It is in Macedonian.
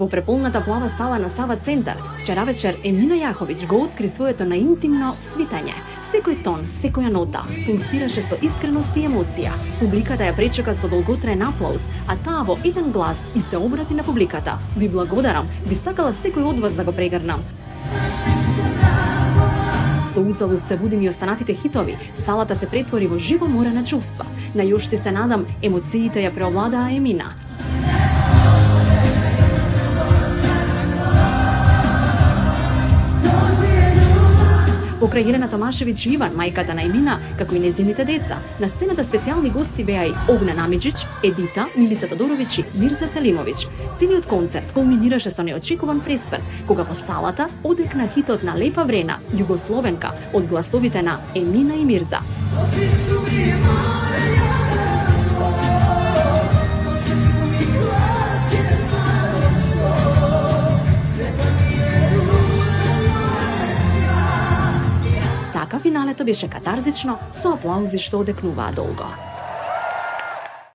Во преполната плава сала на Сава Центар, вчера вечер Емина Јаховиќ го откри своето наинтимно свитање. Секој тон, секоја нота пулсираше со искреност и емоција. Публиката ја пречека со долготраен аплауз, а таа во еден глас и се обрати на публиката. Ви благодарам, би сакала секој од вас да го прегрнам. Со узалуд се будим и останатите хитови, салата се претвори во живо море на чувства. На јоште се надам, емоциите ја преовладаа Емина. Покрај Елена Томашевиќ Иван, мајката на Емина, како и незините деца, на сцената специјални гости беа и Огна Намиџиќ, Едита, Милица Тодоровиќ и Мирза Селимовиќ. Целиот концерт кулминираше со неочекуван пресврт, кога во салата одекна хитот на Лепа Врена, Југословенка, од гласовите на Емина и Мирза. Така финалето беше катарзично, со аплаузи што одекнуваа долго.